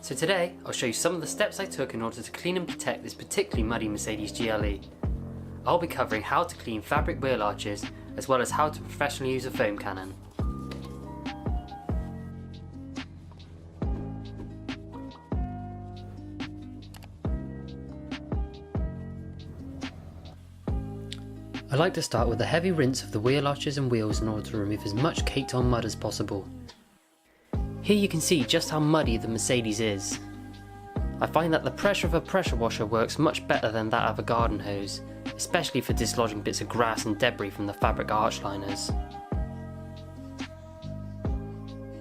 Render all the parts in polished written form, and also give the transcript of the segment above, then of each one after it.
So today, I'll show you some of the steps I took in order to clean and protect this particularly muddy Mercedes GLE. I'll be covering how to clean fabric wheel arches, as well as how to professionally use a foam cannon. I like to start with a heavy rinse of the wheel arches and wheels in order to remove as much caked on mud as possible. Here you can see just how muddy the Mercedes is. I find that the pressure of a pressure washer works much better than that of a garden hose, especially for dislodging bits of grass and debris from the fabric arch liners.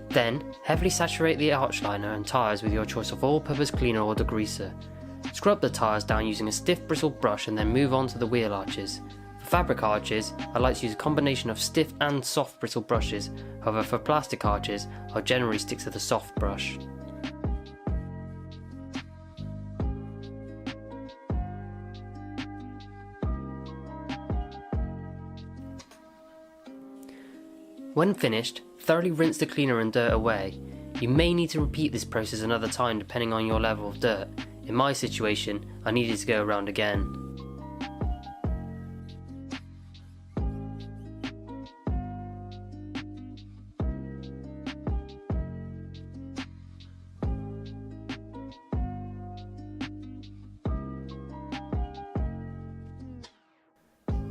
Then, heavily saturate the arch liner and tyres with your choice of all-purpose cleaner or degreaser. Scrub the tyres down using a stiff bristled brush and then move on to the wheel arches. For fabric arches, I like to use a combination of stiff and soft bristled brushes, however for plastic arches, I'll generally stick to the soft brush. When finished, thoroughly rinse the cleaner and dirt away. You may need to repeat this process another time depending on your level of dirt. In my situation, I needed to go around again.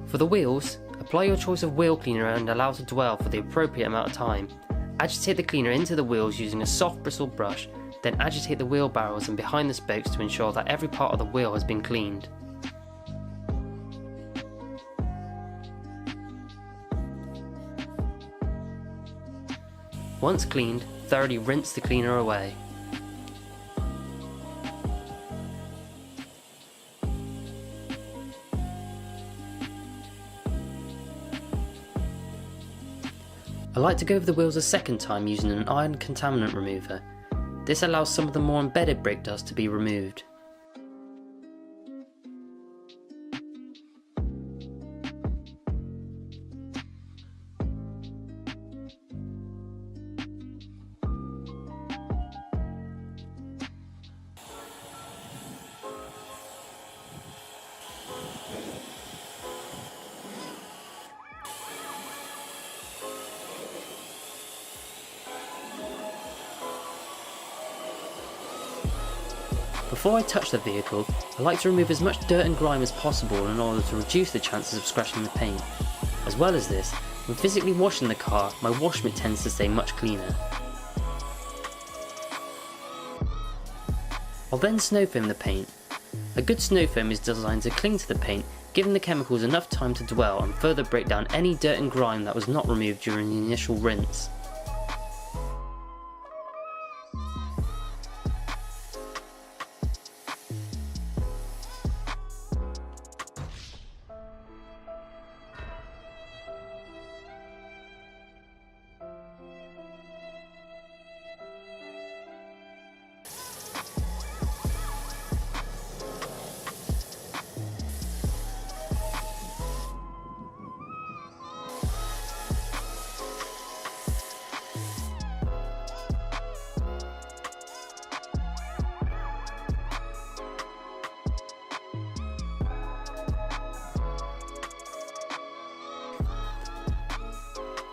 For the wheels, apply your choice of wheel cleaner and allow to dwell for the appropriate amount of time. Agitate the cleaner into the wheels using a soft bristled brush, then agitate the wheel barrels and behind the spokes to ensure that every part of the wheel has been cleaned. Once cleaned, thoroughly rinse the cleaner away. I like to go over the wheels a second time using an iron contaminant remover. This allows some of the more embedded brake dust to be removed. Before I touch the vehicle, I like to remove as much dirt and grime as possible in order to reduce the chances of scratching the paint. As well as this, when physically washing the car, my wash mitt tends to stay much cleaner. I'll then snow foam the paint. A good snow foam is designed to cling to the paint, giving the chemicals enough time to dwell and further break down any dirt and grime that was not removed during the initial rinse.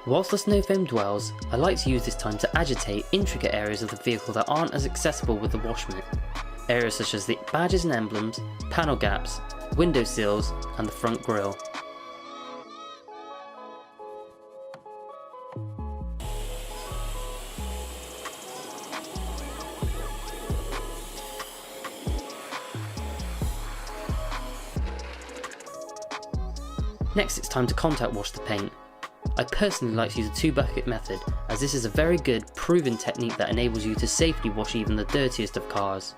Whilst the snow foam dwells, I like to use this time to agitate intricate areas of the vehicle that aren't as accessible with the wash mitt. Areas such as the badges and emblems, panel gaps, window sills and the front grille. Next it's time to contact wash the paint. I personally like to use a 2-bucket method, as this is a very good, proven technique that enables you to safely wash even the dirtiest of cars.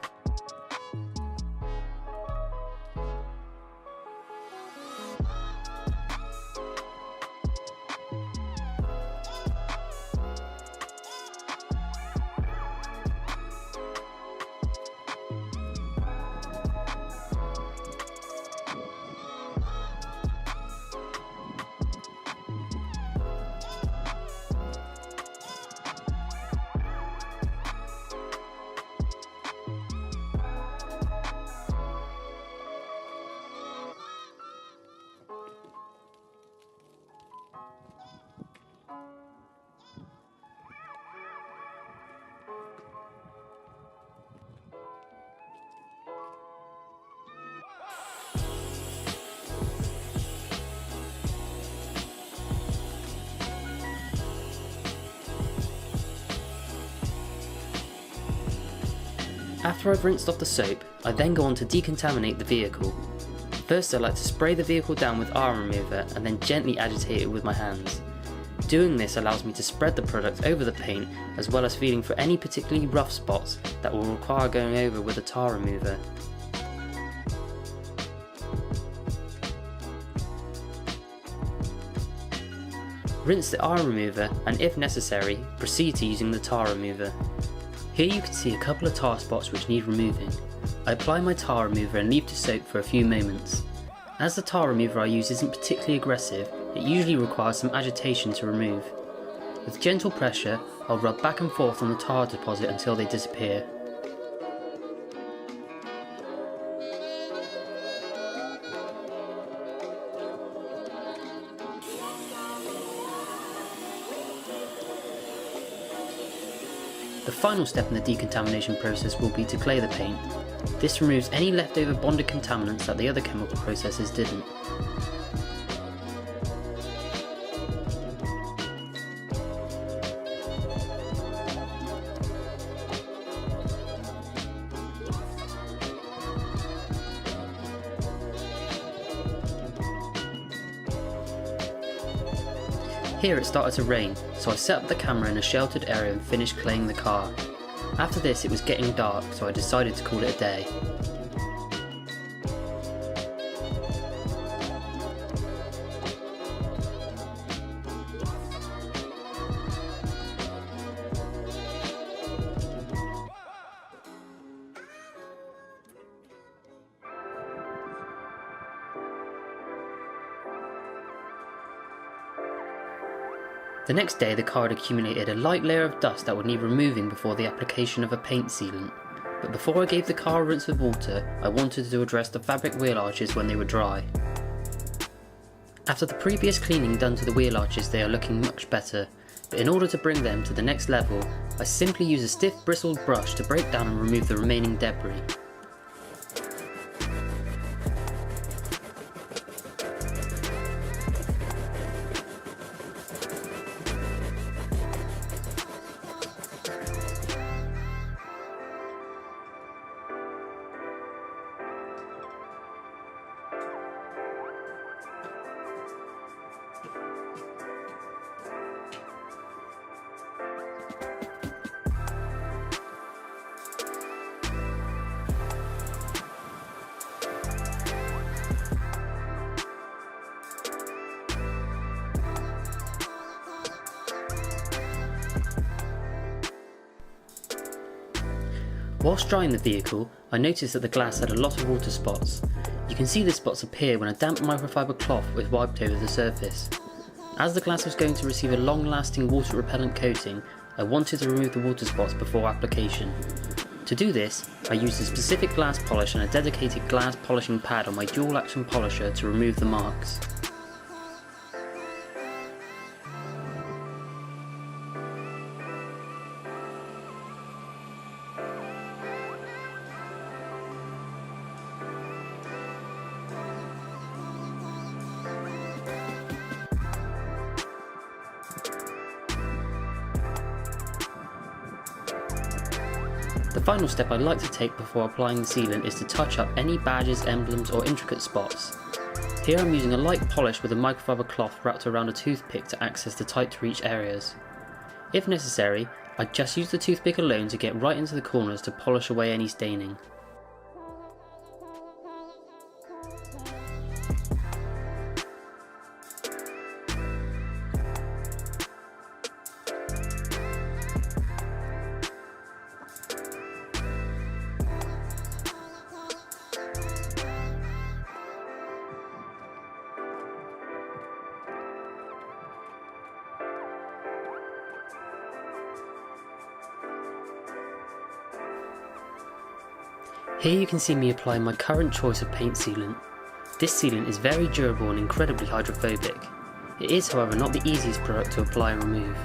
After I've rinsed off the soap, I then go on to decontaminate the vehicle. First I like to spray the vehicle down with iron remover and then gently agitate it with my hands. Doing this allows me to spread the product over the paint as well as feeling for any particularly rough spots that will require going over with a tar remover. Rinse the iron remover and if necessary, proceed to using the tar remover. Here you can see a couple of tar spots which need removing. I apply my tar remover and leave to soak for a few moments. As the tar remover I use isn't particularly aggressive, it usually requires some agitation to remove. With gentle pressure, I'll rub back and forth on the tar deposit until they disappear. The final step in the decontamination process will be to clay the paint. This removes any leftover bonded contaminants that the other chemical processes didn't. Here it started to rain, so I set up the camera in a sheltered area and finished claying the car. After this it was getting dark, so I decided to call it a day. The next day the car had accumulated a light layer of dust that would need removing before the application of a paint sealant. But before I gave the car a rinse with water, I wanted to address the fabric wheel arches when they were dry. After the previous cleaning done to the wheel arches, they are looking much better, but in order to bring them to the next level, I simply use a stiff bristled brush to break down and remove the remaining debris. Whilst drying the vehicle, I noticed that the glass had a lot of water spots. You can see the spots appear when a damp microfiber cloth was wiped over the surface. As the glass was going to receive a long-lasting water repellent coating, I wanted to remove the water spots before application. To do this, I used a specific glass polish and a dedicated glass polishing pad on my dual action polisher to remove the marks. The final step I like to take before applying the sealant is to touch up any badges, emblems or intricate spots. Here I'm using a light polish with a microfiber cloth wrapped around a toothpick to access the tight to reach areas. If necessary, I just use the toothpick alone to get right into the corners to polish away any staining. Here you can see me applying my current choice of paint sealant. This sealant is very durable and incredibly hydrophobic. It is however not the easiest product to apply and remove.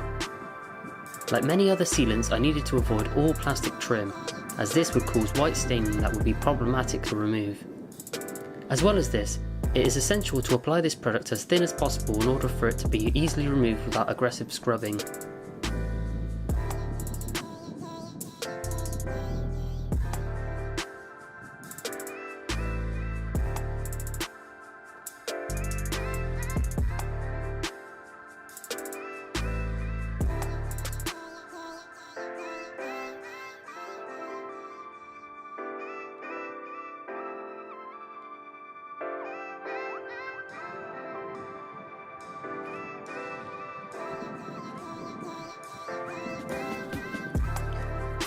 Like many other sealants, I needed to avoid all plastic trim, as this would cause white staining that would be problematic to remove. As well as this, it is essential to apply this product as thin as possible in order for it to be easily removed without aggressive scrubbing.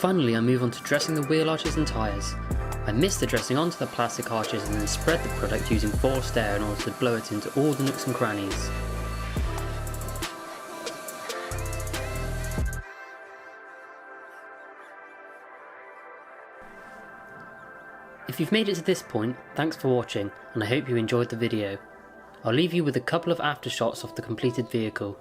Finally, I move on to dressing the wheel arches and tyres. I mist the dressing onto the plastic arches and then spread the product using forced air in order to blow it into all the nooks and crannies. If you've made it to this point, thanks for watching, and I hope you enjoyed the video. I'll leave you with a couple of aftershots of the completed vehicle.